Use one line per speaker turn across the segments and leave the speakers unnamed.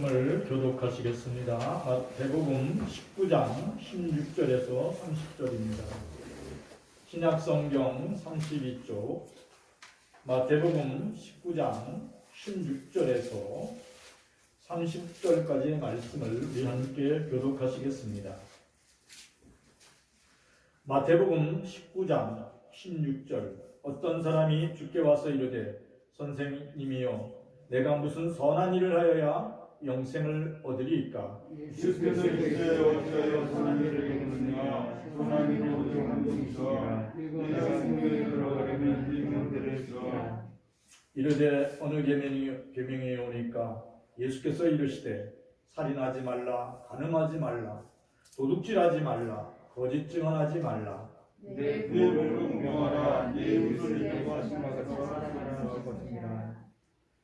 말씀을 교독하시겠습니다. 마태복음 19장 16절에서 30절입니다. 신약성경 32쪽 마태복음 19장 16절에서 30절까지의 말씀을 우리 함께 교독하시겠습니다. 마태복음 19장 16절 어떤 사람이 주께 와서 이르되 선생님이여 내가 무슨 선한 일을 하여야 영생을 얻으리이까?
예수께서 이르시되 어찌하여 선한 일을 행하느냐 선한 일을 어찌 하느니까 네가 생명에 들어가려면 이 명들을 지키라.
이르되 어느 계명이 오니까? 예수께서 이르시되 살인하지 말라, 간음하지 말라, 도둑질하지 말라, 거짓 증언하지 말라.
내 부모를 공경하라. 내 이웃을 내 자신과 같이 사랑하라 것이니라.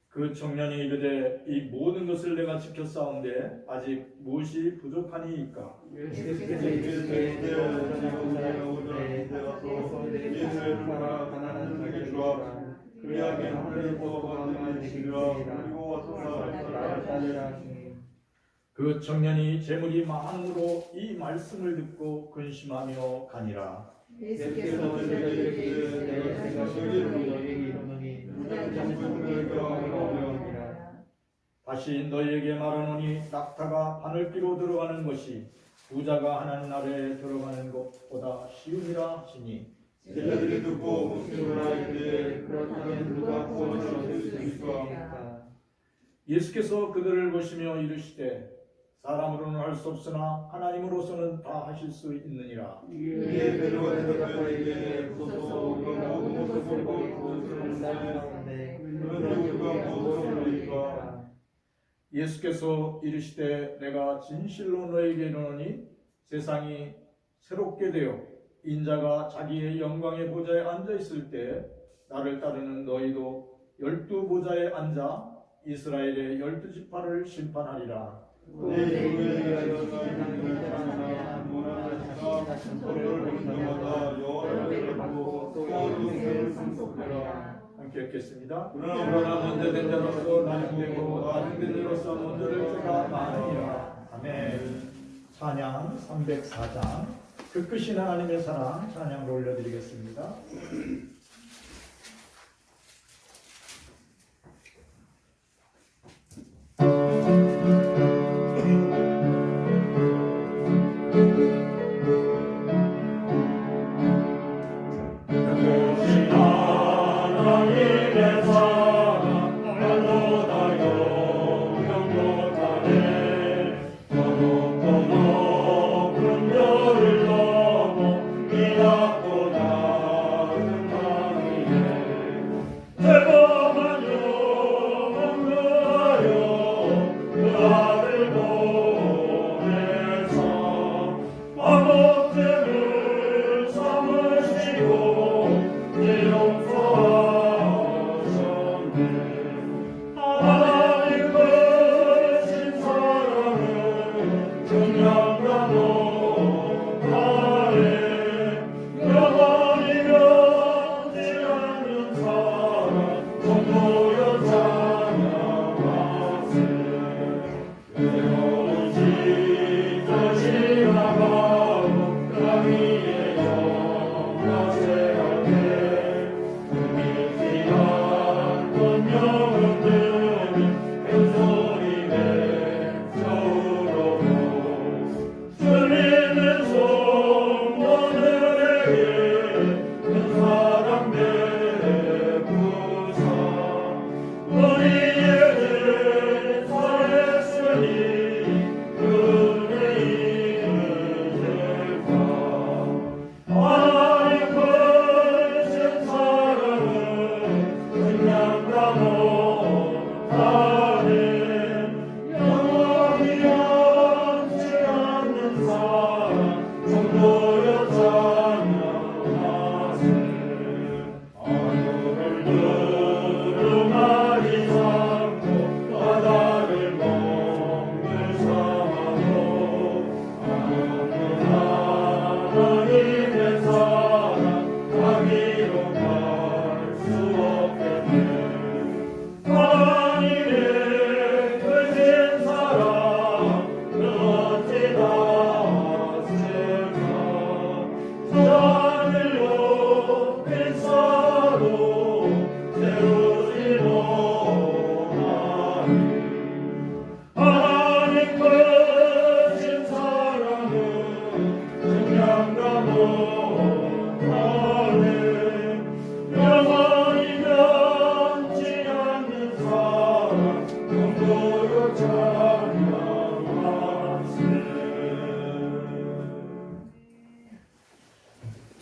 그 청년이 이르되 이 모든 것을 내가 지켰사온데 아직 무엇이 부족하니이까?
예수께서 이르시되 내가 오늘 되어서 내 죄를 팔아 가난한 자에게 주라. 그리하면 하늘의 법과 하나님의 지키리라. 그리고 와서 나를 따르라 하시니.
그 청년이 재물이 많음으로 이 말씀을 듣고 근심하며 가니라.
예수께서 이르시되 내가 너희를 너희에게 이르노니 누가 장군을 경험하기가 어려우니라.
다시 너희에게 말하노니 낙타가 바늘귀로 들어가는 것이 부자가 하나님 나라에 들어가는 것보다 쉬우니라 하시니.
제자들이 듣고 묻기 놀라이르되 그렇다면 누가 구원을 얻을 수 있으리까?
예수께서 그들을 보시며 이르시되 사람으로는 할 수 없으나 하나님으로서는 다 하실 수 있느니라.
이에 베드로가 대답하되 보소서 우리가 모든 것을 버리고 주를 따르는데 그런데 우리가 무엇을 얻으리까?
예수께서 이르시되 내가 진실로 너에게 이르노니 세상이 새롭게 되어 인자가 자기의 영광의 보좌에 앉아 있을 때 나를 따르는 너희도 12보좌에 앉아 이스라엘의 12지파를 심판하리라.
내 이름을 위하여 하나님을 사랑하나 모나나 같은 소리를 보는 자마다 여호와를 받고 또 영생을 상속하리라.
함께 읽겠습니다. 그러나 먼저 된 자로서 나중되고 나중된 자로서 먼저 될 자가 많으니라. 아멘. 찬양 304장 그 크신 하나님의 사랑 찬양으로 올려드리겠습니다.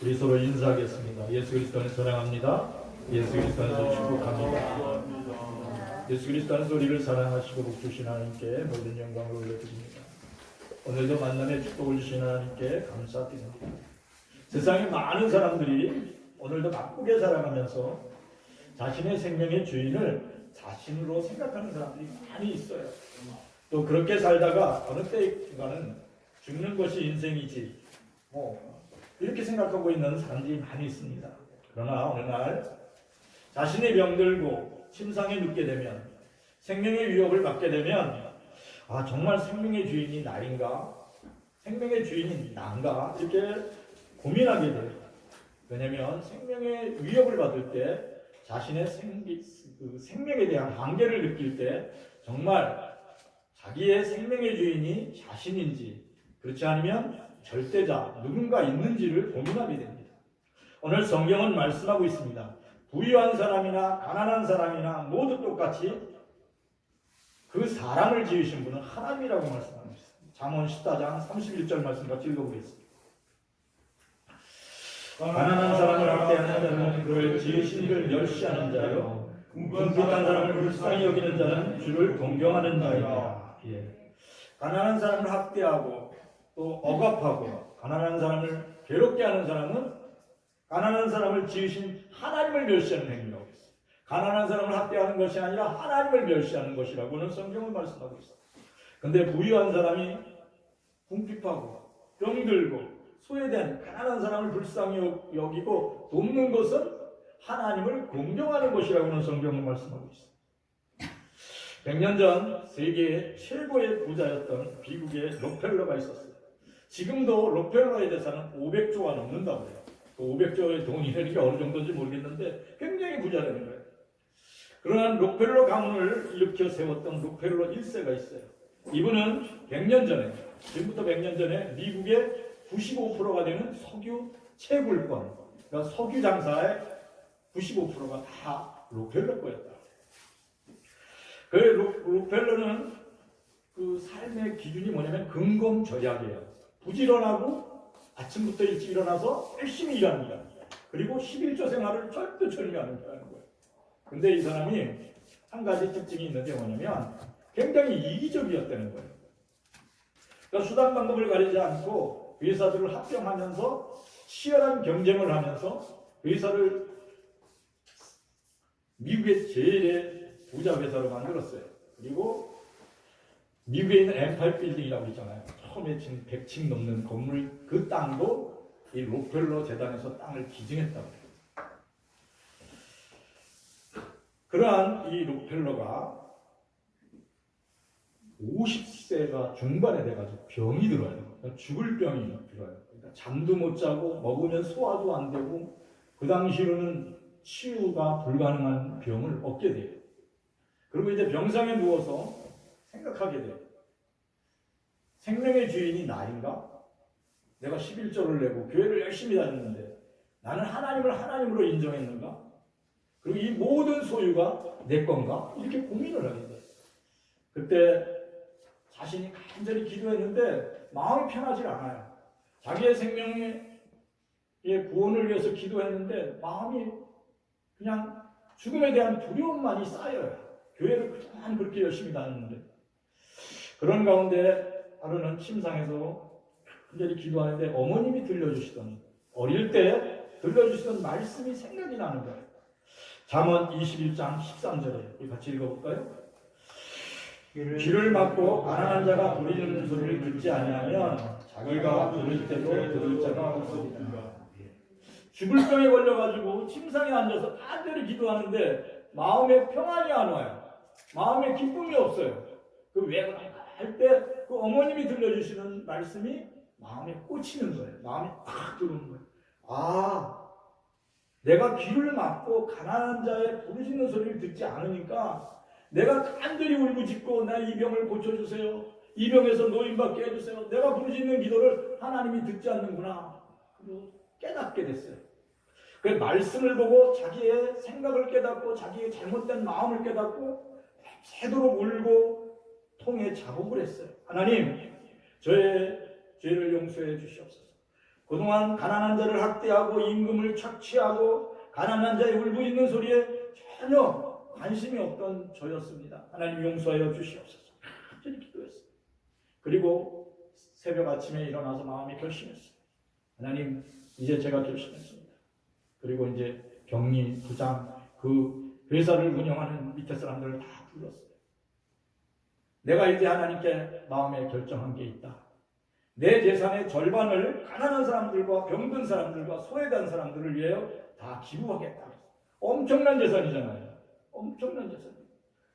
우리 서로 인사하겠습니다. 예수 그리스도 안에서 사랑합니다. 예수 그리스도 안에서 축복합니다. 예수 그리스도 안에서 우리를 사랑하시고 복 주신 하나님께 모든 영광을 올려드립니다. 오늘도 만남의 축복을 주신 하나님께 감사드립니다. 세상에 많은 사람들이 오늘도 바쁘게 살아가면서 자신의 생명의 주인을 자신으로 생각하는 사람들이 많이 있어요. 또 그렇게 살다가 어느 때인가는 죽는 것이 인생이지 이렇게 생각하고 있는 사람들이 많이 있습니다. 그러나 어느 날 자신의 병들고 침상에 눕게 되면 생명의 위협을 받게 되면 정말 생명의 주인이 나인가? 생명의 주인이 난가? 이렇게 고민하게 돼요. 왜냐하면 생명의 위협을 받을 때 자신의 생명에 대한 한계를 느낄 때 정말 자기의 생명의 주인이 자신인지 그렇지 않으면 절대자 누군가 있는지를 고민하게 됩니다. 오늘 성경은 말씀하고 있습니다. 부유한 사람이나 가난한 사람이나 모두 똑같이 그 사람을 지으신 분은 하나님이라고 말씀하고 있습니다. 잠언 14장 31절 말씀 같이 읽어보겠습니다. 가난한 사람을 학대하는 자는 그를 지으신 이를 멸시하는 자요 궁핍한 사람을 불쌍히 여기는 자는 주를 동경하는 자이다. 가난한 사람을 학대하고 또 억압하고 가난한 사람을 괴롭게 하는 사람은 가난한 사람을 지으신 하나님을 멸시하는 행위라고 했어요. 가난한 사람을 학대하는 것이 아니라 하나님을 멸시하는 것이라고는 성경은 말씀하고 있어요. 근데 부유한 사람이 궁핍하고 병들고 소외된 가난한 사람을 불쌍히 여기고 돕는 것은 하나님을 공경하는 것이라고는 성경은 말씀하고 있어요. 100년 전 세계 최고의 부자였던 미국의 록펠러가 있었어요. 지금도 록펠러의 재산은 500조가 넘는다고 해요. 그 500조의 돈이 이게 어느 정도인지 모르겠는데 굉장히 부자라는 거예요. 그러한 록펠러 가문을 일으켜 세웠던 록펠러 1세가 있어요. 이분은 100년 전에, 지금부터 100년 전에 미국의 95%가 되는 석유 채굴권, 그러니까 석유 장사의 95%가 다 록펠러 거였다. 그 록펠러는 그 삶의 기준이 뭐냐면 근검절약이에요. 부지런하고 아침부터 일찍 일어나서 열심히 일합니다. 그리고 11조 생활을 철두철미하는 거예요. 근데 이 사람이 한 가지 특징이 있는 게 뭐냐면 굉장히 이기적이었다는 거예요. 그러니까 수단 방법을 가리지 않고 회사들을 합병하면서 치열한 경쟁을 하면서 회사를 미국의 제일의 부자 회사로 만들었어요. 그리고 미국에 있는 엠파이어 빌딩이라고 있잖아요. 처음에 지금 100층 넘는 건물 그 땅도 이 록펠러 재단에서 땅을 기증했다고 해요. 그러한 이 록펠러가 50세가 중반에 돼가지고 병이 들어요. 그러니까 죽을 병이 들어요. 그러니까 잠도 못 자고 먹으면 소화도 안 되고 그 당시로는 치유가 불가능한 병을 얻게 돼요. 그리고 이제 병상에 누워서 생각하게 돼요. 생명의 주인이 나인가? 내가 11조를 내고 교회를 열심히 다녔는데 나는 하나님을 하나님으로 인정했는가? 그리고 이 모든 소유가 내 건가? 이렇게 고민을 하게 돼요. 그때 자신이 간절히 기도했는데 마음이 편하지 않아요. 자기의 생명의 구원을 위해서 기도했는데 마음이 그냥 죽음에 대한 두려움만이 쌓여요. 교회를 그동안 그렇게 열심히 다녔는데 그런 가운데 하루는 침상에서 간절히 기도하는데 어머님이 들려주시던 어릴 때 들려주시던 말씀이 생각이 나는 거예요. 잠언 21장 13절에 같이 읽어볼까요? 귀를 막고 가난한 자가 부르짖는 소리를 듣지 아니하면 자기가 부를 때도 들을 자가 없으리라. 죽을 병에 걸려가지고 침상에 앉아서 간절히 기도하는데 마음에 평안이 안 와요. 마음에 기쁨이 없어요. 그 왜 할 때 그 어머님이 들려주시는 말씀이 마음에 꽂히는 거예요. 마음에 딱 들어오는 거예요. 내가 귀를 막고 가난한 자의 부르짖는 소리를 듣지 않으니까 내가 간절히 울부짖고 나 이 병을 고쳐주세요. 이 병에서 노인받게 해주세요. 내가 부르짖는 기도를 하나님이 듣지 않는구나. 그리고 깨닫게 됐어요. 그 말씀을 보고 자기의 생각을 깨닫고 자기의 잘못된 마음을 깨닫고 새도록 울고 통해 자복을 했어요. 하나님, 저의 죄를 용서해 주시옵소서. 그동안 가난한 자를 학대하고 임금을 착취하고 가난한 자의 울부짖는 소리에 전혀 관심이 없던 저였습니다. 하나님 용서하여 주시옵소서. 간절히 기도했어요. 그리고 새벽 아침에 일어나서 마음에 결심했어요. 하나님, 이제 제가 결심했습니다. 그리고 이제 경리, 부장, 그 회사를 운영하는 밑에 사람들을 다 불렀어요. 내가 이제 하나님께 마음에 결정한 게 있다. 내 재산의 절반을 가난한 사람들과 병든 사람들과 소외된 사람들을 위하여 다 기부하겠다. 엄청난 재산이잖아요. 엄청난 재산.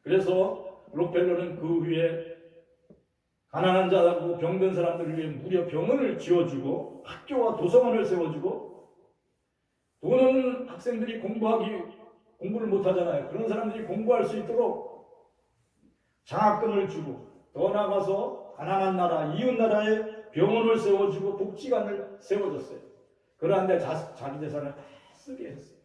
그래서 록펠러는 그 위에 가난한 자하고 병든 사람들을 위해 무려 병원을 지어주고 학교와 도서관을 세워주고, 돈 없는 학생들이 공부를 못하잖아요. 그런 사람들이 공부할 수 있도록 장학금을 주고, 더 나아가서 가난한 나라, 이웃 나라에 병원을 세워주고 복지관을 세워줬어요. 그런데 자기 재산을 다 쓰게 했어요.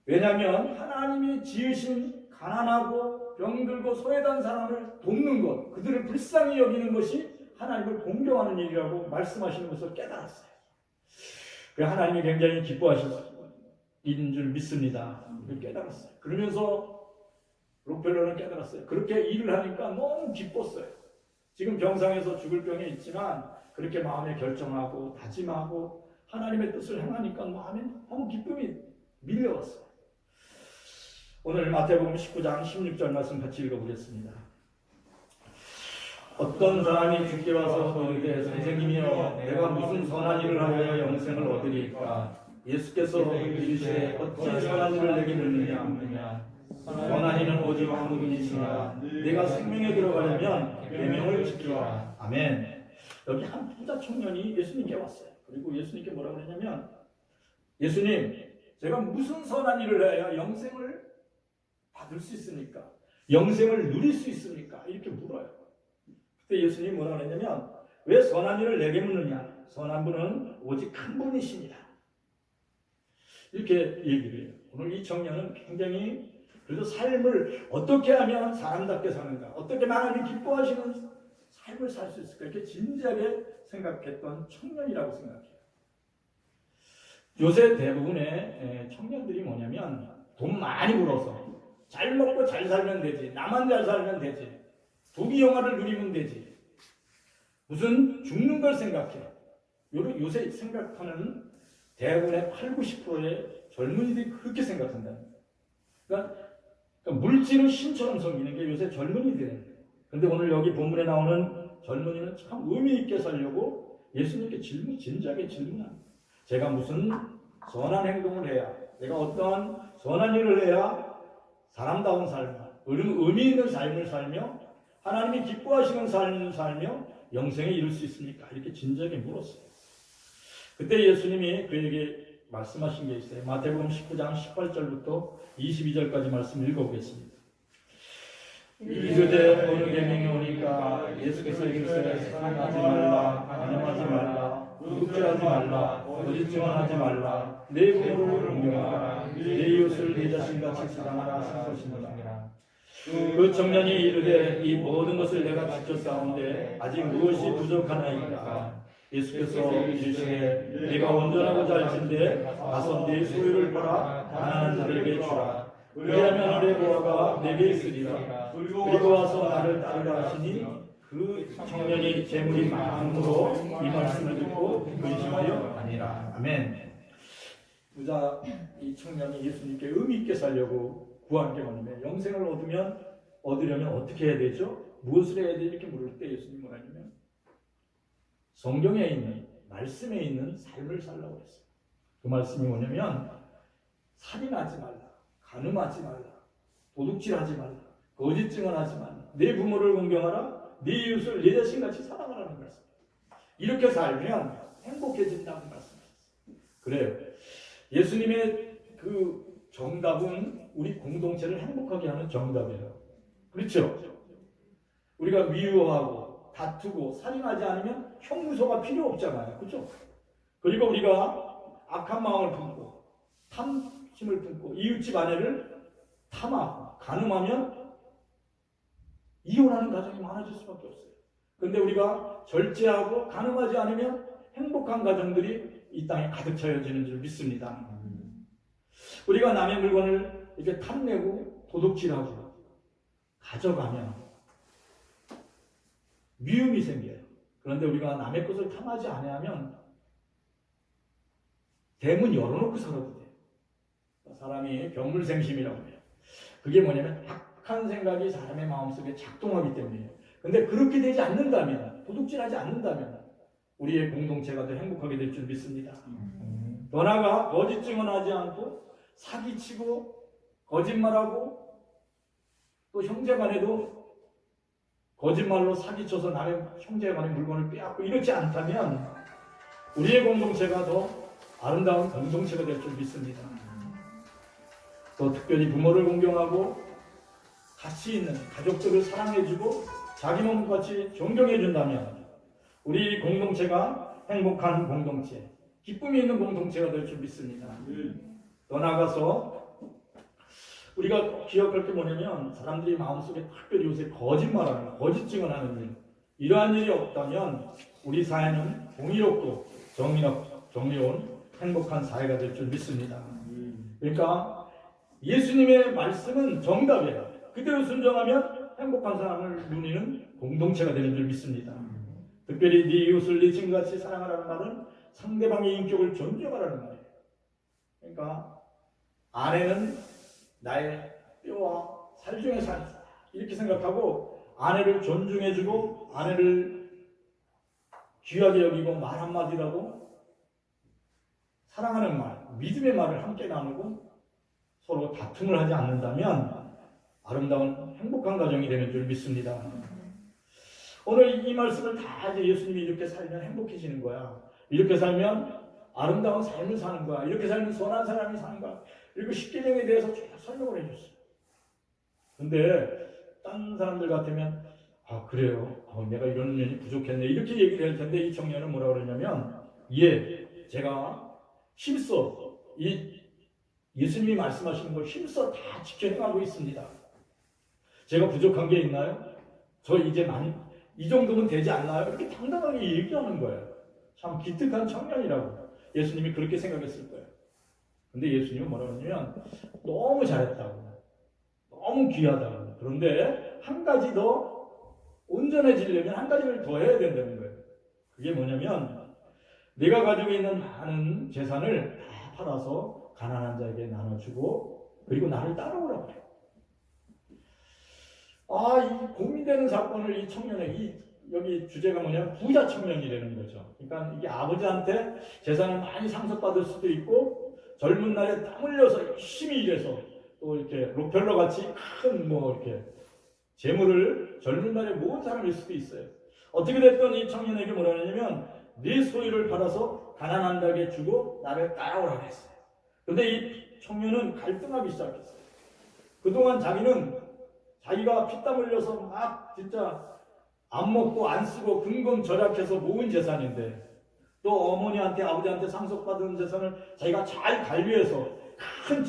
왜냐하면 하나님이 지으신 가난하고 병들고 소외된 사람을 돕는 것, 그들을 불쌍히 여기는 것이 하나님을 공경하는 일이라고 말씀하시는 것을 깨달았어요. 하나님이 굉장히 기뻐하실 일인 줄 믿습니다. 깨달았어요. 그러면서 록펠러는 깨달았어요. 그렇게 일을 하니까 너무 기뻤어요. 지금 병상에서 죽을 병에 있지만 그렇게 마음에 결정하고 다짐하고 하나님의 뜻을 행하니까 마음에 너무 기쁨이 밀려왔어요. 오늘 마태복음 19장 16절 말씀 같이 읽어보겠습니다. 어떤 사람이 주께 와서 이르되 선생님이여 내가 무슨 선한 일을 하여 영생을 얻으리까? 예수께서 이르시되 어찌 선한 일을 내게 묻느냐? 선한 이는 오직 한 분이시라. 내가 생명에 들어가려면 계명을 지키라. 아멘. 여기 한 부자 청년이 예수님께 왔어요. 그리고 예수님께 뭐라고 그러냐면, 예수님, 제가 무슨 선한 일을 해야 영생을 받을 수 있습니까? 영생을 누릴 수 있습니까? 이렇게 물어요. 그때 예수님이 뭐라고 그랬냐면, 왜 선한 일을 내게 묻느냐? 선한 분은 오직 한 분이십니다. 이렇게 얘기를 해요. 오늘 이 청년은 굉장히 그래서 삶을 어떻게 하면 사람답게 사는가, 어떻게 하나님이 기뻐하시는 삶을 살 수 있을까, 이렇게 진지하게 생각했던 청년이라고 생각해요. 요새 대부분의 청년들이 뭐냐면, 돈 많이 벌어서 잘 먹고 잘 살면 되지, 나만 잘 살면 되지, 부귀 영화를 누리면 되지, 무슨 죽는 걸 생각해. 요새 생각하는 대부분의 80~90%의 젊은이들이 그렇게 생각한다. 그러니까 물질은 신처럼 섬기는 게 요새 젊은이들이에요. 그런데 오늘 여기 본문에 나오는 젊은이는 참 의미 있게 살려고 예수님께 진지하게 질문합니다. 제가 무슨 선한 행동을 해야, 내가 어떠한 선한 일을 해야 사람다운 삶, 의미 있는 삶을 살며 하나님이 기뻐하시는 삶을 살며 영생에 이룰 수 있습니까? 이렇게 진지하게 물었어요. 그때 예수님이 그에게 말씀하신 게 있어요. 마태복음 19장 18절부터 22절까지 말씀 읽어보겠습니다. 이르되 어느 계명이 오니까 예수께서 이르시되 살인하지 말라, 간음하지 말라, 도둑질하지 말라, 거짓 증언하지 말라, 내 부모를 공경하라, 내 이웃을 내 자신같이 사랑하라 하신 것이니라. 그 청년이 이르되 이 모든 것을 내가 지켰사온데 아직 무엇이 부족하나이까? 예수께서 이르시되 네가 온전하고 잘진대 가서 네 소유를 팔아 가난한 자들에게 주라. 왜냐하면 내 보화가 내게 있으리라. 그리고 와서 나를 따르라 하시니 그 청년이 재물이 많음으로 이 말씀을 듣고 근심하여 아니라. 아멘. 부자 이 청년이 예수님께 의미 있게 살려고 구한 게 뭐냐면, 영생을 얻으려면 어떻게 해야 되죠? 무엇을 해야 돼? 이렇게 물을 때 예수님 뭐라냐면, 성경에 있는, 말씀에 있는 삶을 살라고 했어요. 그 말씀이 뭐냐면, 살인하지 말라, 간음하지 말라, 도둑질하지 말라, 거짓 증언하지 말라, 내 부모를 공경하라, 내 이웃을 내 자신같이 사랑하라는 말씀. 이렇게 살면 행복해진다는 말씀이었어요. 그래요. 예수님의 그 정답은 우리 공동체를 행복하게 하는 정답이에요. 그렇죠? 우리가 미워하고 다투고 살인하지 않으면 형무소가 필요 없잖아요. 그렇죠? 그리고 우리가 악한 마음을 품고 탐심을 품고 이웃집 아내를 탐하고 간음하면 이혼하는 가정이 많아질 수밖에 없어요. 그런데 우리가 절제하고 가늠하지 않으면 행복한 가정들이 이 땅에 가득 차여지는 줄 믿습니다. 우리가 남의 물건을 이렇게 탐내고 도둑질하고 가져가면 미움이 생겨요. 그런데 우리가 남의 것을 탐하지 않으면 대문 열어놓고 살아도 돼요. 사람이 병물생심이라고 해요. 그게 뭐냐면 악한 생각이 사람의 마음속에 작동하기 때문이에요. 근데 그렇게 되지 않는다면, 도둑질하지 않는다면 우리의 공동체가 더 행복하게 될 줄 믿습니다. 더 나아가 거짓 증언하지 않고 사기치고 거짓말하고 또 형제간에도 거짓말로 사기쳐서 남의 형제간의 물건을 빼앗고 이렇지 않다면 우리의 공동체가 더 아름다운 공동체가 될 줄 믿습니다. 또 특별히 부모를 공경하고 가치 있는 가족들을 사랑해주고 자기 몸같이 존경해준다면 우리 공동체가 행복한 공동체, 기쁨이 있는 공동체가 될 줄 믿습니다. 더 나아가서 우리가 기억할 게 뭐냐면 사람들이 마음속에 특별히 요새 거짓말하는, 거짓 증언하는 일, 이러한 일이 없다면 우리 사회는 공의롭고 정의로운 행복한 사회가 될 줄 믿습니다. 그러니까 예수님의 말씀은 정답이에요. 그대로 순종하면 행복한 사람을 누리는 공동체가 되는 줄 믿습니다. 특별히 네 이웃을 네 친구같이 사랑하라는 말은 상대방의 인격을 존중하라는 말이에요. 그러니까 아내는 나의 뼈와 살 중에 살 이렇게 생각하고 아내를 존중해주고 아내를 귀하게 여기고 말 한마디라도 사랑하는 말, 믿음의 말을 함께 나누고 서로 다툼을 하지 않는다면 아름다운 행복한 가정이 되는 줄 믿습니다. 오늘 이 말씀을 다 이제 예수님이 이렇게 살면 행복해지는 거야. 이렇게 살면 아름다운 삶을 사는 거야. 이렇게 살면 선한 사람이 사는 거야. 그리고 십계명에 대해서 쭉 설명을 해줬어요. 근데 딴 사람들 같으면 아 그래요. 내가 이런 면이 부족했네. 이렇게 얘기를 할 텐데 이 청년은 뭐라고 그러냐면 예, 제가 힘써 이 예수님이 말씀하시는 걸 힘써 다 지켜 행하고 있습니다. 제가 부족한 게 있나요? 저 이제 많이 이 정도면 되지 않나요? 이렇게 당당하게 얘기하는 거예요. 참 기특한 청년이라고 예수님이 그렇게 생각했을 거예요. 근데 예수님은 뭐라고 하냐면 너무 잘했다고, 너무 귀하다고. 그런데 한 가지 더 온전해지려면 한 가지를 더 해야 된다는 거예요. 그게 뭐냐면 내가 가지고 있는 많은 재산을 다 팔아서 가난한 자에게 나눠주고 그리고 나를 따라오라고 해요. 이 고민되는 사건을 이 청년에게 여기 주제가 뭐냐면 부자 청년이라는 거죠. 그러니까 이게 아버지한테 재산을 많이 상속받을 수도 있고 젊은 날에 땀 흘려서 열심히 일해서 또 이렇게 록펠러 같이 큰 이렇게 재물을 젊은 날에 모은 사람일 수도 있어요. 어떻게 됐든 이 청년에게 뭐라 하냐면 네 소유를 팔아서 가난한 자에게 주고 나를 따라오라고 했어요. 근데 이 청년은 갈등하기 시작했어요. 그동안 자기가 피땀 흘려서 막 진짜 안 먹고 안 쓰고 근검절약해서 모은 재산인데 또 어머니한테 아버지한테 상속받은 재산을 자기가 잘 관리해서 큰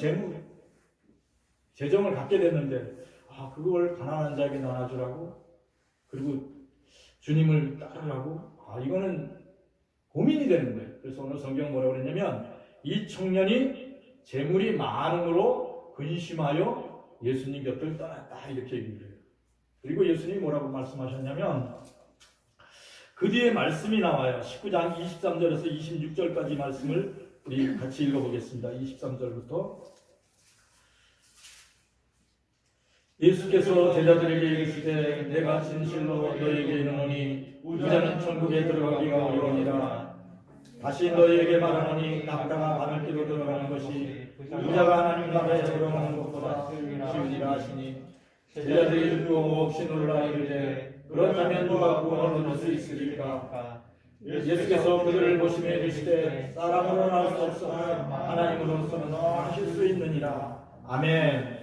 재정을 갖게 됐는데 그걸 가난한 자에게 나눠주라고 그리고 주님을 따르라고 이거는 고민이 되는 거예요. 그래서 오늘 성경 뭐라고 그랬냐면 이 청년이 재물이 많음으로 근심하여 예수님 곁을 떠났다 이렇게 얘기를 해요. 그리고 예수님이 뭐라고 말씀하셨냐면 그 뒤에 말씀이 나와요. 19장 23절에서 26절까지 말씀을 우리 같이 읽어보겠습니다. 23절부터 예수께서 제자들에게 이르시되 내가 진실로 너희에게 이르노니 부자는 천국에 들어가기가 어려우니라. 다시 너희에게 말하노니 낙타가 바늘기로 들어가는 것이 부자가 하나님 나라에 들어가는 것보다 쉬우니라 하시니 제자들이 듣고 몹시 놀라 이르되 그렇다면 누가 구원을 얻을 수 있으리까. 예수께서 그들을 보시며 이르시되 사람으로는 할 수 없으나 하나님으로서는 하실 수 있느니라. 아멘.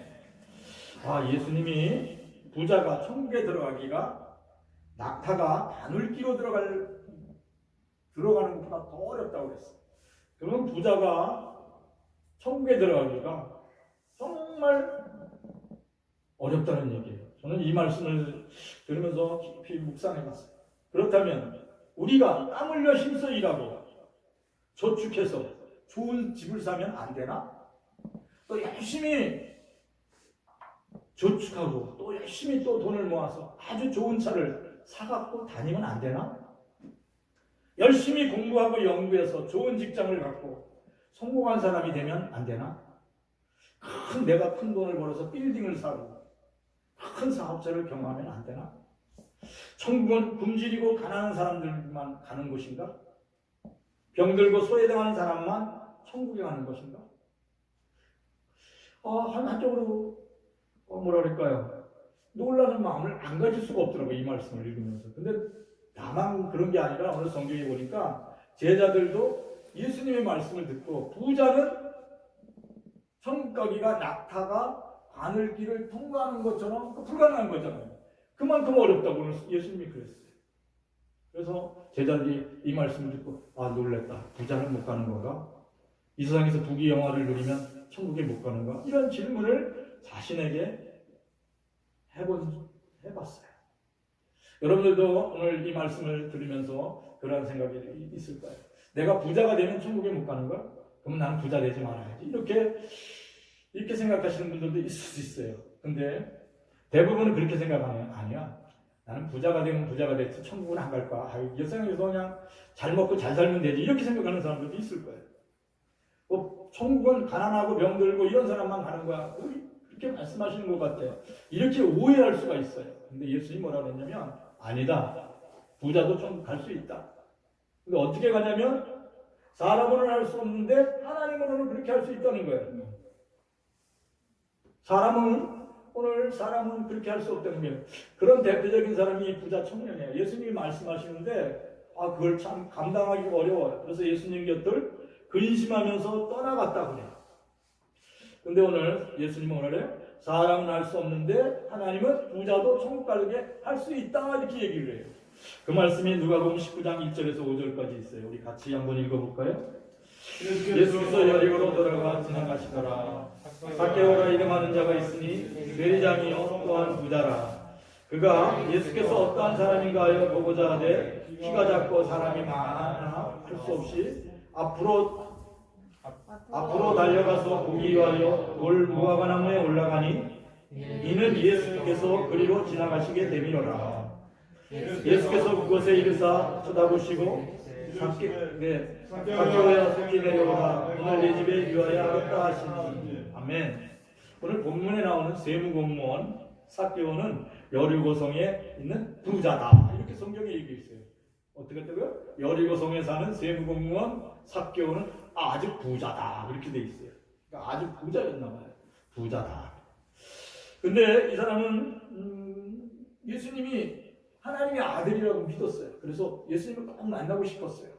예수님이 부자가 천국에 들어가기가 낙타가 바늘기로 들어가는 것보다 더 어렵다고 그랬어요. 그러면 부자가 천국에 들어가기가 정말 어렵다는 얘기예요. 저는 이 말씀을 들으면서 깊이 묵상해봤어요. 그렇다면 우리가 땀 흘려 힘써 일하고 저축해서 좋은 집을 사면 안 되나? 또 열심히 저축하고 또 열심히 또 돈을 모아서 아주 좋은 차를 사갖고 다니면 안 되나? 열심히 공부하고 연구해서 좋은 직장을 갖고 성공한 사람이 되면 안 되나? 내가 큰 돈을 벌어서 빌딩을 사고 큰 사업자를 경험하면 안 되나? 천국은 굶주리고 가난한 사람들만 가는 곳인가? 병들고 소외당하는 사람만 천국에 가는 것인가? 한쪽으로 뭐라 그럴까요? 놀라는 마음을 안 가질 수가 없더라고요. 이 말씀을 읽으면서. 근데 나만 그런 게 아니라 오늘 성경에 보니까 제자들도 예수님의 말씀을 듣고 부자는 천국 가기가 낙타가 바늘길을 통과하는 것처럼 불가능한 거잖아요. 그만큼 어렵다고 오늘 예수님이 그랬어요. 그래서 제자들이 이 말씀을 듣고 놀랬다. 부자는 못 가는 건가? 이 세상에서 부귀 영화를 누리면 천국에 못 가는가? 이런 질문을 자신에게 해봤어요. 여러분들도 오늘 이 말씀을 들으면서 그런 생각이 있을 거예요. 내가 부자가 되면 천국에 못 가는가? 그럼 나는 부자 되지 말아야지. 이렇게 생각하시는 분들도 있을 수 있어요. 근데 대부분은 그렇게 생각하면 아니야. 나는 부자가 되면 부자가 됐지 천국은 안 갈 거야. 이 세상에서 그냥 잘 먹고 잘 살면 되지. 이렇게 생각하는 사람들도 있을 거예요. 천국은 가난하고 병들고 이런 사람만 가는 거야. 그렇게 말씀하시는 것 같아요. 이렇게 오해할 수가 있어요. 근데 예수님이 뭐라고 했냐면 아니다. 부자도 천국 갈 수 있다. 근데 어떻게 가냐면 사람으로는 할 수 없는데 하나님으로는 그렇게 할 수 있다는 거예요. 사람은 그렇게 할 수 없다는 거예요. 그런 대표적인 사람이 부자 청년이에요. 예수님이 말씀하시는데 그걸 참 감당하기 어려워요. 그래서 예수님 곁을 근심하면서 떠나갔다 그래요. 근데 오늘 예수님은 오늘 사람은 할 수 없는데 하나님은 부자도 천국 가게 할 수 있다 이렇게 얘기를 해요. 그 말씀이 누가복음 19장 1절에서 5절까지 있어요. 우리 같이 한번 읽어볼까요? 예수께서 여리고로 돌아가 지나가시더라. 삭개오라 이름하는 자가 있으니 세리장이요 또한 부자라. 그가 예수께서 어떠한 사람인가 하여 보고자 하되 키가 작고 사람이 많아 할 수 없이 앞으로 달려가서 보기 위하여 돌 무화과나무에 올라가니 이는 예수께서 그리로 지나가시게 되미로라. 예수께서 그곳에 이르사 쳐다보시고 삭개오야 속히 내려오라. 오늘 내 집에 유하여 하겠다 하시니. 아멘. 오늘 본문에 나오는 세무공무원 삭개오는 여리고성에 있는 부자다. 이렇게 성경에 얘기해 있어요. 어떻게 했다고요? 여리고성에 사는 세무공무원 삭개오는 아주 부자다. 이렇게 돼 있어요. 그러니까 아주 부자였나 봐요. 부자다. 근데 이 사람은 예수님이 하나님의 아들이라고 믿었어요. 그래서 예수님을 꼭 만나고 싶었어요.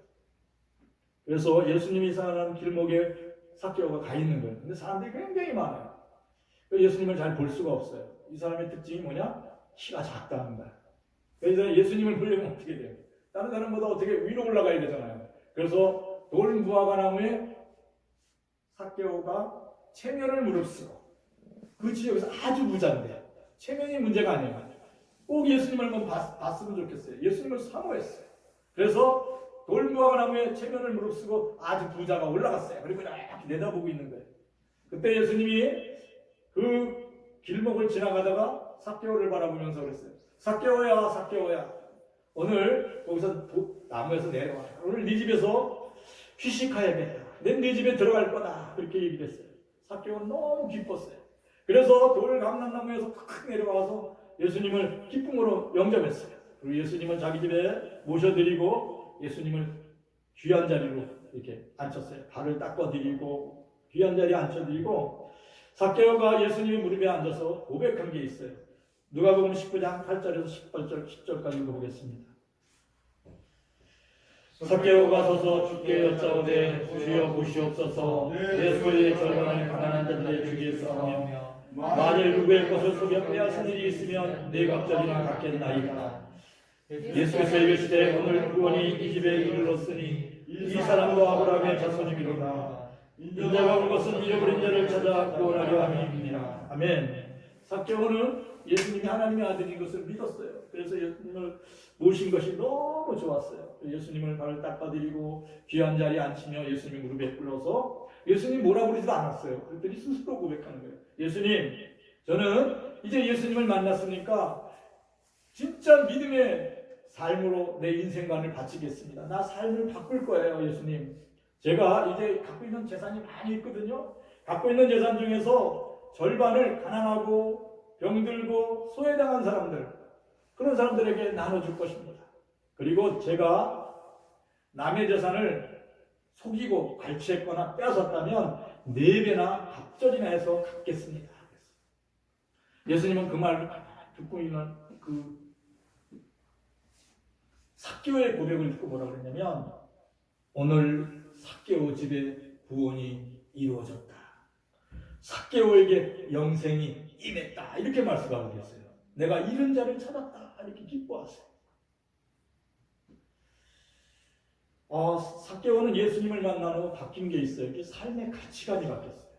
그래서 예수님이 사는 길목에 삭개오가 가 있는 거예요. 근데 사람들이 굉장히 많아요. 예수님을 잘 볼 수가 없어요. 이 사람의 특징이 뭐냐? 키가 작다는 거야. 그래서 예수님을 보려면 어떻게 돼요? 다른 사람보다 어떻게 위로 올라가야 되잖아요. 그래서 돌 무화과나무에 삭개오가 체면을 무릅쓰고 그 지역에서 아주 부자인데 체면이 문제가 아니에요. 꼭 예수님을 한번 봤으면 좋겠어요. 예수님을 사모했어요. 그래서 돌 무화과나무에 체면을 무릅쓰고 아주 부자가 올라갔어요. 그리고 이렇게 내다보고 있는 거예요. 그때 예수님이 그 길목을 지나가다가 삭개오를 바라보면서 그랬어요. 삭개오야, 삭개오야. 오늘 거기서 나무에서 내려와. 오늘 네 집에서 휴식하야겠다. 네 집에 들어갈 거다. 그렇게 얘기를 했어요. 삭개오는 너무 기뻤어요. 그래서 돌 감람나무에서 탁 내려와서 예수님을 기쁨으로 영접했어요. 그리고 예수님은 자기 집에 모셔드리고 예수님을 귀한 자리로 이렇게 앉혔어요. 발을 닦아드리고 귀한 자리에 앉혀드리고 삭개오가 예수님의 무릎에 앉아서 고백한 게 있어요. 누가복음 19장 8절에서 10절까지 읽어보겠습니다. 삭개오가 서서 주께 여짜오되 주여 보시옵소서. 내 소유의 절반을 가난한 자들에게 주겠사오며 만일 누구의 것을 속여 빼앗은 일이 있으면 네 갑절이나 갖겠나이다. 예수께서 이르시되 오늘 구원이 이 집에 이르렀으니 이 사람도 아브라함의 자손이미로다. 인자가 온 것은 잃어버린 자를 찾아 구원하려 함이니라. 아멘. 삭개오는 예수님이 하나님의 아들인 것을 믿었어요. 그래서 예수님을 모신 것이 너무 좋았어요. 예수님을 발을 닦아드리고 귀한 자리에 앉히며 예수님 무릎에 꿇어서 예수님 뭐라 그러지도 않았어요. 그랬더니 스스로 고백하는 거예요. 예수님, 저는 이제 예수님을 만났으니까 진짜 믿음의 삶으로 내 인생관을 바치겠습니다. 나 삶을 바꿀 거예요, 예수님. 제가 이제 갖고 있는 재산이 많이 있거든요. 갖고 있는 재산 중에서 절반을 가난하고 병들고 소외당한 사람들, 그런 사람들에게 나눠줄 것입니다. 그리고 제가 남의 재산을 속이고 갈취했거나 빼앗았다면 4배나 갑절이나 해서 갚겠습니다. 예수님은 그 말을 듣고 있는 그 삭개오의 고백을 듣고 뭐라 그랬냐면, 오늘 삭개오 집에 구원이 이루어졌다. 삭개오에게 영생이 임했다. 이렇게 말씀하고 계세요. 내가 잃은 자를 찾았다. 이렇게 기뻐하세요. 삭개오는 예수님을 만난 후 바뀐 게 있어요. 이게 삶의 가치관이 바뀌었어요.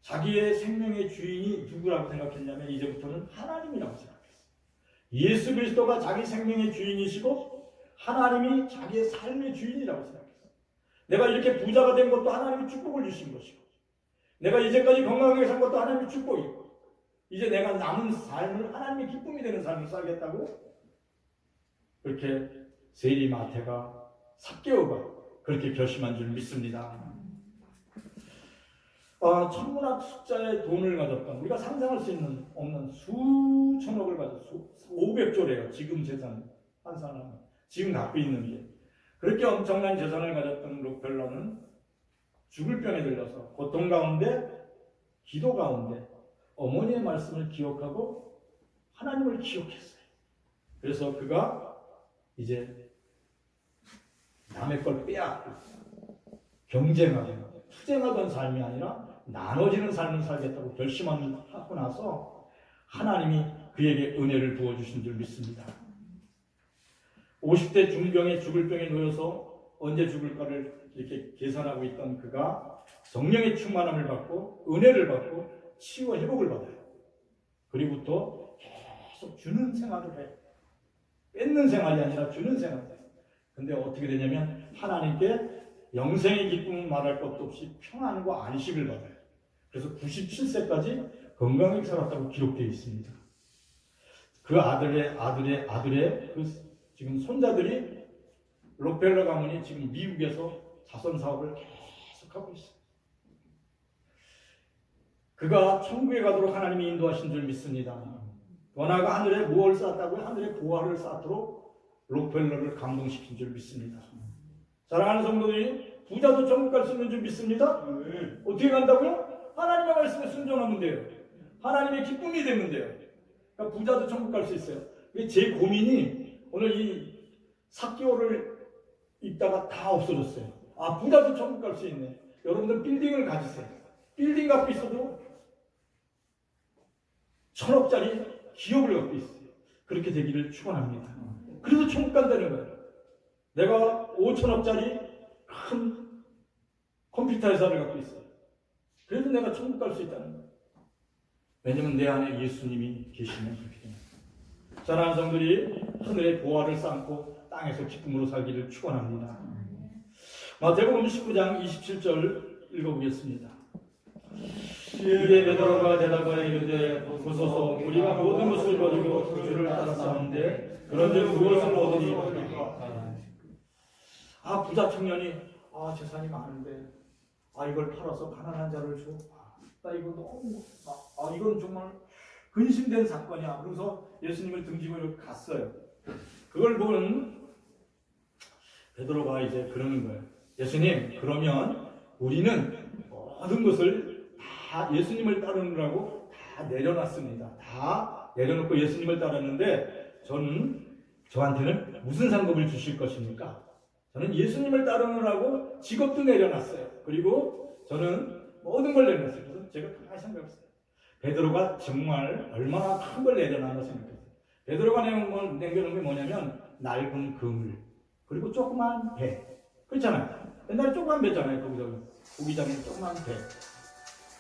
자기의 생명의 주인이 누구라고 생각했냐면 이제부터는 하나님이라고 생각했어요. 예수 그리스도가 자기 생명의 주인이시고 하나님이 자기의 삶의 주인이라고 생각했어요. 내가 이렇게 부자가 된 것도 하나님이 축복을 주신 것이고, 내가 이제까지 건강하게 산 것도 하나님의 축복이고, 이제 내가 남은 삶을 하나님의 기쁨이 되는 삶을 살겠다고 그렇게 세리마태가 삭개오가 그렇게 결심한 줄 믿습니다. 천문학 숫자의 돈을 가졌던, 우리가 상상할 수 있는 없는 수천억을 가졌어. 500조래요. 지금 재산 환산하면 지금 갖고 있는 게. 그렇게 엄청난 재산을 가졌던 록펠러는 죽을 병에 들려서 고통 가운데, 기도 가운데 어머니의 말씀을 기억하고 하나님을 기억했어요. 그래서 그가 이제 남의 걸 빼앗고 경쟁하고 투쟁하던 삶이 아니라 나눠지는 삶을 살겠다고 결심하고 나서 하나님이 그에게 은혜를 부어주신 줄 믿습니다. 50대 중병에 죽을 병에 놓여서 언제 죽을까를 이렇게 계산하고 있던 그가 성령의 충만함을 받고 은혜를 받고 치유와 회복을 받아요. 그리고부터 계속 주는 생활을 해요. 뺏는 생활이 아니라 주는 생활을 해요. 근데 어떻게 되냐면 하나님께 영생의 기쁨은 말할 것도 없이 평안과 안식을 받아요. 그래서 97세까지 건강하게 살았다고 기록되어 있습니다. 그 아들의 그 지금 손자들이 록펠러 가문이 지금 미국에서 자선 사업을 계속하고 있어요. 그가 천국에 가도록 하나님이 인도하신 줄 믿습니다. 원하가 하늘에 무엇을 쌓았다고요? 하늘에 보화를 쌓도록 록펠러를 감동시킨 줄 믿습니다. 사랑하는 성도들이, 부자도 천국 갈 수 있는 줄 믿습니다. 어떻게 간다고요? 하나님의 말씀에 순종하면 돼요. 하나님의 기쁨이 되면 돼요. 그러니까 부자도 천국 갈 수 있어요. 제 고민이 오늘 이 삭개오를 읽다가 다 없어졌어요. 부자도 천국 갈 수 있네. 여러분들 빌딩을 가지세요. 빌딩 갖고 있어도 1000억짜리 기업을 갖고 있어요. 그렇게 되기를 축원합니다. 그래서 천국 간다는 거예요. 내가 5000억짜리 큰 컴퓨터 회사를 갖고 있어요. 그래도 내가 천국 갈 수 있다는 거예요. 왜냐면 내 안에 예수님이 계시면 그렇게 됩니다. 사랑하는 성들이 하늘의 보화를 쌓고 땅에서 기쁨으로 살기를 축원합니다. 마태복음 19장 27절 읽어보겠습니다. 이에 베드로가 대답하여 이르되 보소서, 우리가 모든 것을 버리고 주를 따랐사온데 그런즉 무엇을 얻으리? 부자 청년이 재산이 많은데 이걸 팔아서 가난한 자를 줘. 나 이거 너무 이건 정말 근심된 사건이야. 그래서 예수님을 등지고 이렇게 갔어요. 그걸 보는 베드로가 이제 그러는 거예요. 예수님, 그러면 우리는 모든 것을 다 예수님을 따르느라고 다 내려놨습니다. 다 내려놓고 예수님을 따랐는데 저한테는 무슨 상급을 주실 것입니까? 저는 예수님을 따르느라고 직업도 내려놨어요. 그리고 저는 모든 걸 내려놨어요. 그래서 제가 가만히 생각했어요. 베드로가 정말 얼마나 큰 걸 내려놨나 생각했어요. 베드로가 남겨놓은 게 뭐냐면 낡은 그물, 그리고 조그만 배. 그렇잖아요. 옛날에 조그만 배잖아요. 거기서 고기장에 조그만 배.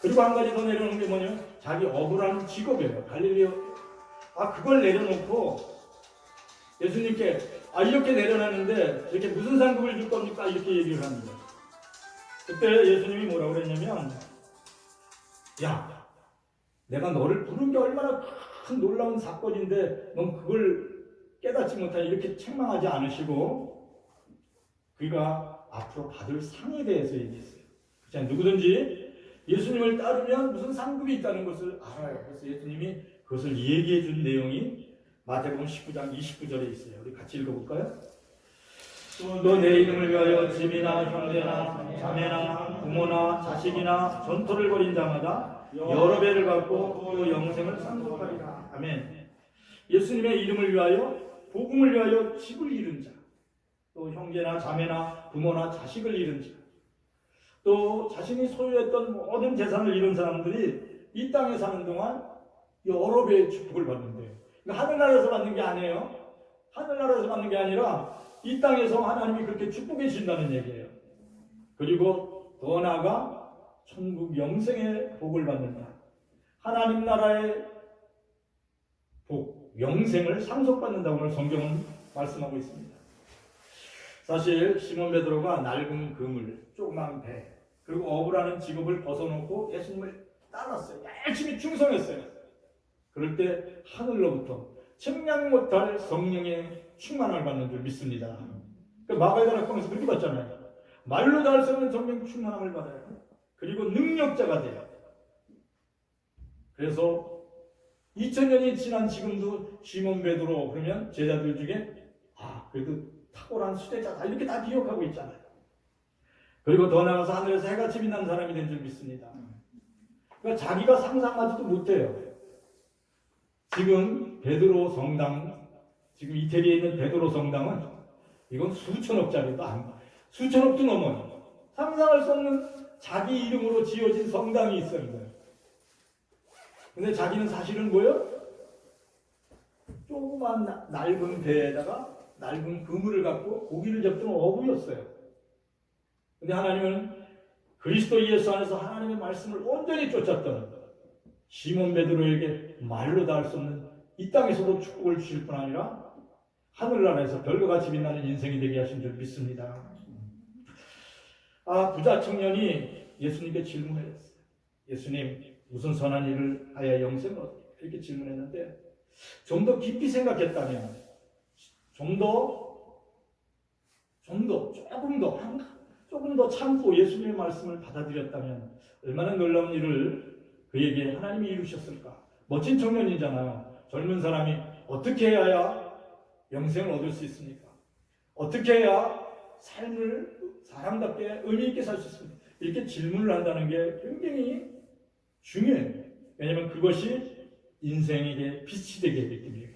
그리고 한 가지 더 내려놓은 게 뭐냐면 자기 억울한 직업이에요. 갈릴리. 그걸 내려놓고 예수님께 이렇게 내려놨는데 이렇게 무슨 상급을 줄 겁니까? 이렇게 얘기를 합니다. 그때 예수님이 뭐라고 그랬냐면, 야, 내가 너를 부른 게 얼마나 큰 놀라운 사건인데 넌 그걸 깨닫지 못하니 이렇게 책망하지 않으시고 그가 앞으로 받을 상에 대해서 얘기했어요. 그렇잖아요. 누구든지 예수님을 따르면 무슨 상급이 있다는 것을 알아요. 그래서 예수님이 그것을 얘기해 준 내용이 마태복음 19장 29절에 있어요. 우리 같이 읽어볼까요? 또 내 이름을 위하여 집이나 형제나 자매나 부모나 자식이나 전토를 벌인 자마다 여러 배를 받고 또 영생을 상속하리라. 아멘. 예수님의 이름을 위하여, 복음을 위하여 집을 잃은 자, 또 형제나 자매나 부모나 자식을 잃은 자, 또 자신이 소유했던 모든 재산을 잃은 사람들이 이 땅에 사는 동안 여러 배의 축복을 받는데요. 그러니까 하늘나라에서 받는 게 아니에요. 하늘나라에서 받는 게 아니라 이 땅에서 하나님이 그렇게 축복해 주신다는 얘기예요. 그리고 더 나아가 천국 영생의 복을 받는다. 하나님 나라의 복, 영생을 상속받는다고 오늘 성경은 말씀하고 있습니다. 사실 시몬 베드로가 낡은 그물, 조그만 배, 그리고 어부라는 직업을 벗어놓고 예수님을 따랐어요. 열심히 충성했어요. 그럴 때 하늘로부터 측량 못할 성령의 충만을 받는 줄 믿습니다. 마가다락 통해서 그렇게 받잖아요. 말로 다 할 수 없는 성령 충만함을 받아요. 그리고 능력자가 돼요. 그래서 2000년이 지난 지금도 시몬 베드로 그러면 제자들 중에 그래도 탁월한 수제자다 이렇게 다 기억하고 있잖아요. 그리고 더 나아가서 하늘에서 해같이 빛나는 사람이 된 줄 믿습니다. 그러니까 자기가 상상하지도 못해요. 지금 베드로 성당, 지금 이태리에 있는 베드로 성당은 이건 수천억짜리도 아니고 수천억도 넘어요. 상상할 수 없는 자기 이름으로 지어진 성당이 있어요. 근데 자기는 사실은 뭐예요? 조그만 낡은 배에다가 낡은 그물을 갖고 고기를 잡던 어부였어요. 근데 하나님은 그리스도 예수 안에서 하나님의 말씀을 온전히 쫓았던 시몬 베드로에게 말로 다 할 수 없는 이 땅에서도 축복을 주실 뿐 아니라 하늘나라에서 별과 같이 빛나는 인생이 되게 하신 줄 믿습니다. 부자 청년이 예수님께 질문했어요. 예수님, 무슨 선한 일을 하여 영생을 얻게? 이렇게 질문했는데 좀 더 깊이 생각했다면 조금 더 참고 예수님의 말씀을 받아들였다면 얼마나 놀라운 일을 그에게 하나님이 이루셨을까? 멋진 청년이잖아요. 젊은 사람이 어떻게 해야 영생을 얻을 수 있습니까? 어떻게 해야 삶을 사람답게 의미 있게 살 수 있습니까? 이렇게 질문을 한다는 게 굉장히 중요해요. 왜냐하면 그것이 인생에게 빛이 되게 하기 때문에.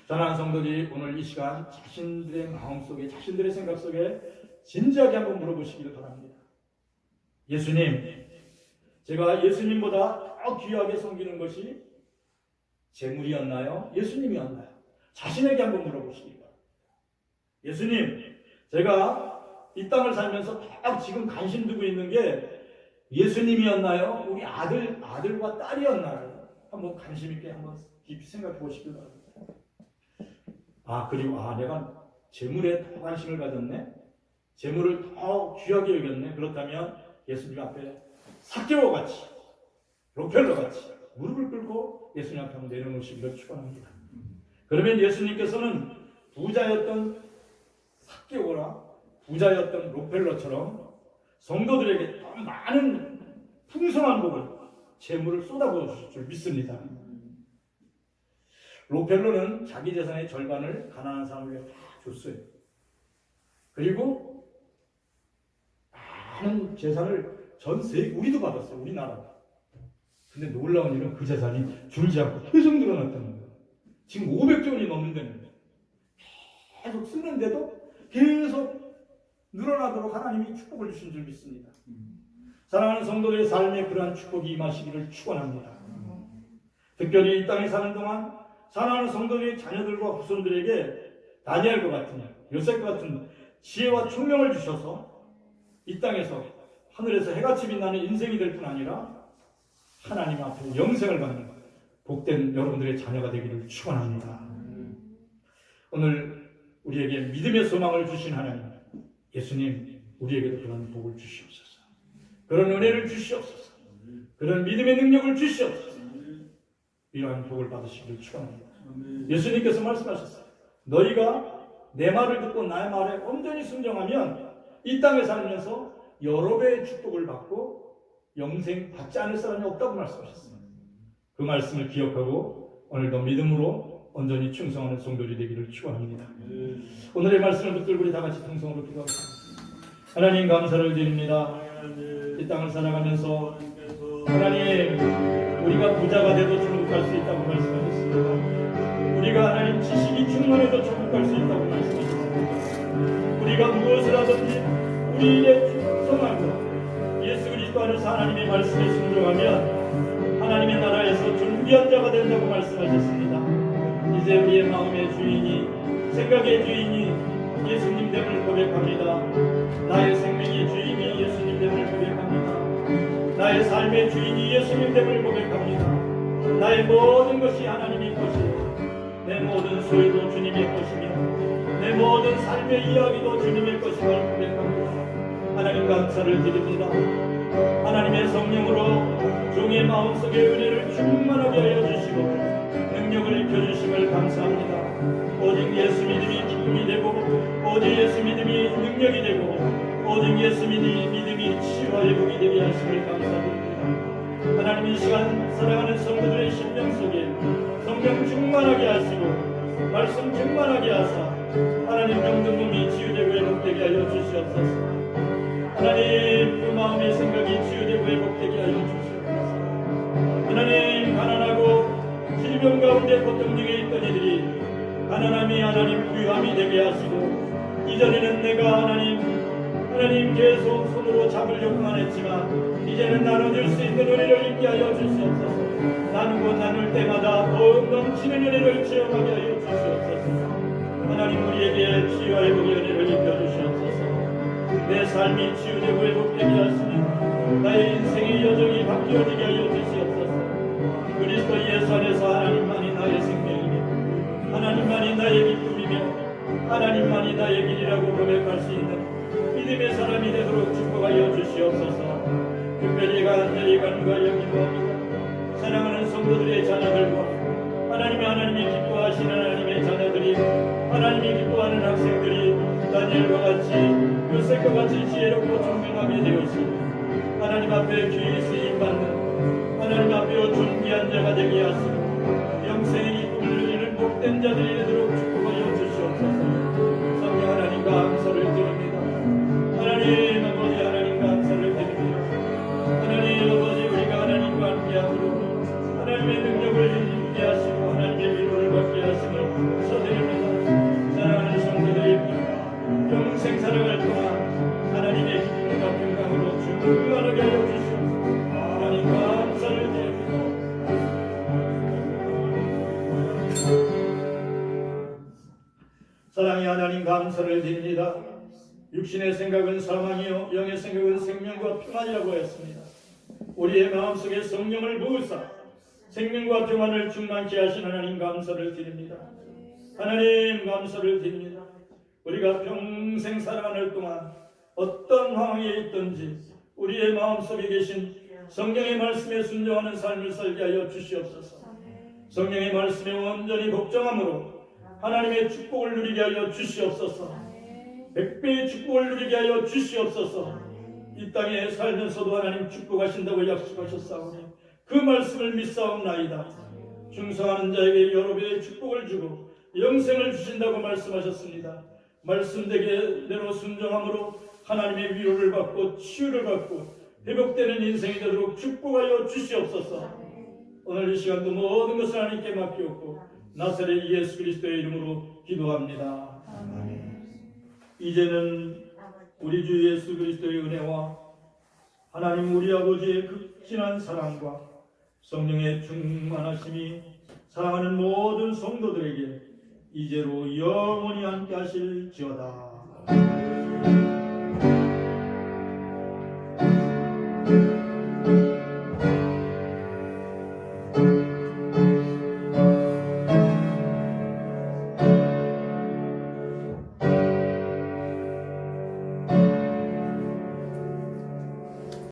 사랑하는 성도들이 오늘 이 시간 자신들의 마음속에, 자신들의 생각 속에 진지하게 한번 물어보시기를 바랍니다. 예수님, 제가 예수님보다 더 귀하게 섬기는 것이 재물이었나요? 예수님이었나요? 자신에게 한번 물어보시기 바랍니다. 예수님, 제가 이 땅을 살면서 딱 지금 관심 두고 있는 게 예수님이었나요? 우리 아들과 딸이었나요? 한번 관심 있게 한번 깊이 생각해 보시길 바랍니다. 그리고 내가 재물에 더 관심을 가졌네? 재물을 더 귀하게 여겼네? 그렇다면 예수님 앞에 삭개오 같이, 로펠러 같이 무릎을 꿇고 예수님 앞에 한번 내려놓으시기를 축원합니다. 그러면 예수님께서는 부자였던 삭개오나 부자였던 로펠러처럼 성도들에게 더 많은 풍성한 복을, 재물을 쏟아부어 주실 줄 믿습니다. 로펠러는 자기 재산의 절반을 가난한 사람에게 다 줬어요. 그리고 많은 재산을 전 세계, 우리도 받았어요. 우리나라. 근데 놀라운 일은 그 재산이 줄지 않고 계속 늘어났다는 거예요. 지금 500조 원이 넘는다는 거예요. 계속 쓰는데도 계속 늘어나도록 하나님이 축복을 주신 줄 믿습니다. 사랑하는 성도들의 삶에 그러한 축복이 임하시기를 축원합니다. 특별히 이 땅에 사는 동안 사랑하는 성도들의 자녀들과 후손들에게 다니엘과 같은, 요셉과 같은 지혜와 총명을 주셔서 이 땅에서 하늘에서 해같이 빛나는 인생이 될 뿐 아니라 하나님 앞에 영생을 받는 복된 여러분들의 자녀가 되기를 축원합니다. 오늘 우리에게 믿음의 소망을 주신 하나님, 예수님, 우리에게도 그런 복을 주시옵소서. 그런 은혜를 주시옵소서. 그런 믿음의 능력을 주시옵소서. 이러한 복을 받으시기를 축원합니다. 예수님께서 말씀하셨어요. 너희가 내 말을 듣고 나의 말에 온전히 순종하면 이 땅에 살면서 여러 배의 축복을 받고 영생 받지 않을 사람이 없다고 말씀하셨습니다. 그 말씀을 기억하고 오늘도 믿음으로 온전히 충성하는 성도들이 되기를 축원합니다. 오늘의 말씀을 붙들고 우리 다 같이 통성으로 기도하겠습니다. 하나님 감사를 드립니다. 이 땅을 살아가면서 하나님 우리가 부자가 돼도 천국 갈 수 있다고 말씀하셨습니다. 우리가 하나님 지식이 충만해도 천국 갈 수 있다고 말씀하셨습니다. 우리가 무엇을 하든지 우리의 충성하고 예수 그리스도 안에서 하나님의 말씀에 순종하면 하나님의 나라에서 존귀한 자가 된다고 말씀하셨습니다. 이제 우리의 마음의 주인이 생각의 주인이 예수님 됨을 고백합니다. 나의 생명의 주인이 예수님 됨을 고백합니다. 나의 삶의 주인이 예수님 됨을 고백합니다. 나의 모든 것이 하나님의 것이요 내 모든 소유도 주님의 것이며 내 모든 삶의 이야기도 주님의 것임을 고백합니다. 하나님 감사를 드립니다. 하나님의 성령으로 종의 마음속에 은혜를 충만하게 하여 주시고 능력을 입혀주심을 감사합니다. 오직 예수 믿음이 기쁨이 되고 오직 예수 믿음이 능력이 되고 오직 예수 믿음이 치유와 회복이 되게 하심을 감사드립니다. 하나님 이 시간 사랑하는 성도들의 심령 속에 성령 충만하게 하시고 말씀 충만하게 하사 하나님 병든 몸이 치유되고 회복되게 하여 주시옵소서. 하나님 그 마음의 생각이 치유되고 회복되게 하여 주시옵소서. 하나님 가난하고 질병 가운데 고통 중에 있던 이들이 가난함이 하나님 부유함이 되게 하시고 이전에는 내가 하나님 계속 손으로 잡으려고만 했지만 이제는 나눠줄 수 있는 은혜를 입게 하여 주시옵소서. 나누고 나눌 때마다 더욱 넘치는 은혜를 체험하게 하여 주시옵소서. 하나님 우리에게 치유와 회복의 은혜를 입혀 주시옵소서. 내 삶이 치유되고 회복되게 하시니 나의 인생의 여정이 바뀌어지게 하여 주시옵소서. 그리스도 예수 안에서 하나님만이 나의 생명이며 하나님만이 나의 기쁨이며 하나님만이 나의 길이라고 고백할 수 있는 믿음의 사람이 되도록 축복하여 주시옵소서. 특별히 간절히 간구하여 기도합니다. 사랑하는 성도들의 자녀들과 하나님이 기뻐하시는 하나님의 자녀들이 하나님이 기뻐하는 학생들이 다니엘과 같이 요셉과 같이 지혜롭고 총명하게 되었으니 하나님 앞에 귀히 쓰임받는 하나님 앞에 존귀한 자가 되게 하시고 영생의 기쁨을 누리는 복된 자들이 되도록 축복하여 주시옵소서. 성령 하나님 감사를 드립니다. 하나님 아버지 하나님 감사를 드립니다. 하나님 아버지 우리가 하나님과 함께함으로 하나님의 능력을 입게 하시고 하나님의 위로를 받게 하심을 서드립니다. 사랑하는 성도들이 평생 살아갈 동안 하나님의 기쁨과 평강으로 충만하게 하여 주시옵소서. 하나님 감사를 드립니다. 사랑의 하나님 감사를 드립니다. 육신의 생각은 사망이요 영의 생각은 생명과 평안이라고 했습니다. 우리의 마음속에 성령을 부으사 생명과 평안을 충만케 하신 하나님 감사를 드립니다. 하나님 감사를 드립니다. 우리가 평생 살아가는 동안 어떤 상황에 있든지 우리의 마음속에 계신 성령의 말씀에 순종하는 삶을 살게 하여 주시옵소서. 성령의 말씀에 온전히 복종함으로 하나님의 축복을 누리게 하여 주시옵소서. 100배의 축복을 누리게 하여 주시옵소서. 이 땅에 살면서도 하나님 축복하신다고 약속하셨사오니 그 말씀을 믿사옵나이다. 충성하는 자에게 여러 배의 축복을 주고 영생을 주신다고 말씀하셨습니다. 말씀대로 순종함으로 하나님의 위로를 받고 치유를 받고 회복되는 인생이 되도록 축복하여 주시옵소서. 오늘 이 시간도 모든 것을 하나님께 맡기옵고 나사렛 예수 그리스도의 이름으로 기도합니다. 이제는 우리 주 예수 그리스도의 은혜와 하나님 우리 아버지의 극진한 사랑과 성령의 충만하심이 사랑하는 모든 성도들에게 이제로 영원히 함께 하실지어다.